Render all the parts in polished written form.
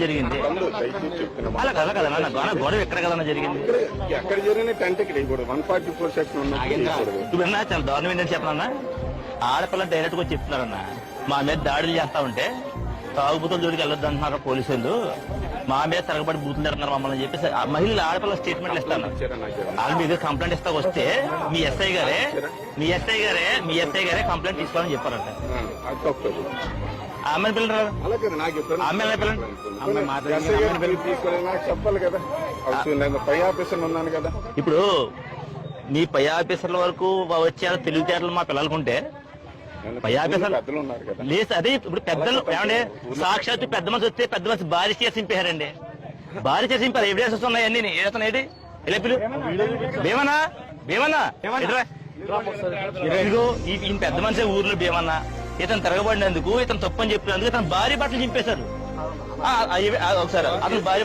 జరిగింది అలా కదా కదా గొడవ ఎక్కడ కదా జరిగింది ఎక్కడ జరిగిన టెంట్ ఇక్కడ 144 సెక్షన్ ఇప్పుడు చాలా దారుణం ఏంటని చెప్పనన్నా ఆడపిల్ల డైరెక్ట్ గా చెప్తున్నారన్న మా మీద దాడులు చేస్తా ఉంటే తాగుబూతుల జోడికి వెళ్ళొద్దు అంటున్నారు పోలీసులు మా మీద తిరగబడి బూతులు తిడుతున్నారు మమ్మల్ని చెప్పేసి మహిళలు ఆడపిల్ల స్టేట్మెంట్లు ఇస్తాను వాళ్ళు మీద కంప్లైంట్ ఇస్తా వస్తే మీ ఎస్ఐ గారే కంప్లైంట్ తీసుకోవాలని చెప్పారంట అమ్మాయి పిల్లలు అమ్మాయి చెప్పాలి కదా పై ఆఫీసర్ ఉన్నాను కదా ఇప్పుడు మీ పై ఆఫీసర్ల వరకు వచ్చే తెలివితేటలు మా పిల్లలకుంటే పై ఆఫీసర్ లేదు అదే ఇప్పుడు పెద్దలు ఏమండి సాక్షాత్తు పెద్ద మనిషి వస్తే పెద్ద మనిషి భారీ చేసి చింపేశారండి భారీ చేసి చింపారు ఎవిడెన్స్ ఉన్నాయి అన్ని ఏదైనా పిలు భీమన్నా ఇదిగో ఈయన పెద్ద మనిషి ఊర్లో భీమన్నా ఇతను తిరగబడినందుకు ఇతను తప్పని చెప్పినందుకు ఇతను భారీ బట్టలు చింపేశారు ఒకసారి అతను భారీ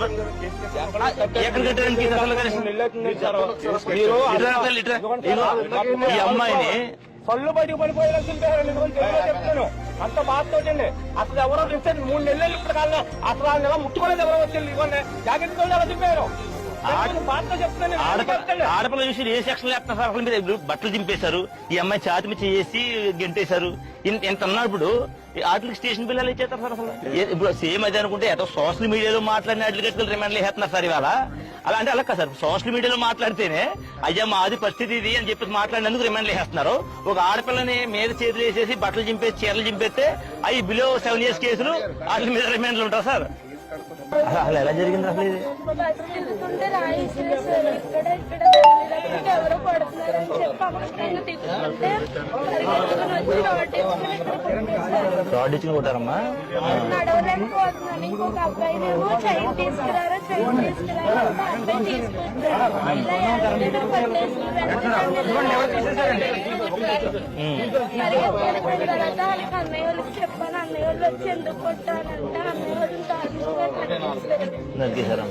ఎక్కడ కట్టారండి ఈ అమ్మాయిని పళ్ళు బయటకు పడిపోయేలా చెప్తాను అంత బాధతోటండి అసలు ఎవరో చెప్తారు 3 నెలలు ఇప్పుడు కాదు అసలు ఆ నెల ముట్టుకోలేదు ఎవరో వచ్చి ఇవ్వండి జాకెట్ ఎలా చెప్పారు ఆడపిల్ల విషయం ఏ సెక్షన్ లేకపోతే అసలు మీద బట్టలు చింపేశారు ఈ అమ్మాయి ఛాతి మీద చేసి గెంటేశారు ఇంత అన్నప్పుడు వాటికి స్టేషన్ పిల్లలు ఇచ్చేస్తారు సార్ అసలు ఇప్పుడు సేమ్ అదే అనుకుంటే ఏదో సోషల్ మీడియాలో మాట్లాడిన అడ్వకేట్లు రిమాండ్లు వేస్తున్నారు సార్ ఇవాళ అలా అంటే అలా కదా సార్ సోషల్ మీడియాలో మాట్లాడితేనే అయ్యా మాది పరిస్థితి ఇది అని చెప్పి మాట్లాడినందుకు రిమాండ్లు వేస్తున్నారు ఒక ఆడపిల్లని మీద చేతులు వేసేసి బట్టలు చింపేసి చీరలు చింపేస్తే అవి బిలో 7 years కేసులు వాటి మీద రిమాండ్లు ఉంటారు సార్ అసలు ఎలా జరిగింది అసలు ఇది ఎవరో పడుతున్నారని చెప్పి రాడ్ ఇచ్చి కొట్టారమ్మా నడవలేకపోతున్నాను ఇంకొక అబ్బాయినేమో చైన్ తీసుకురారా అబ్బాయి తీసుకుంటారు అన్నయ్య వాళ్ళకి చెప్పాను అన్నయ్య వాళ్ళు వచ్చి ఎందుకు కొట్టానంట అన్నయ్య వాళ్ళు నరికేశారు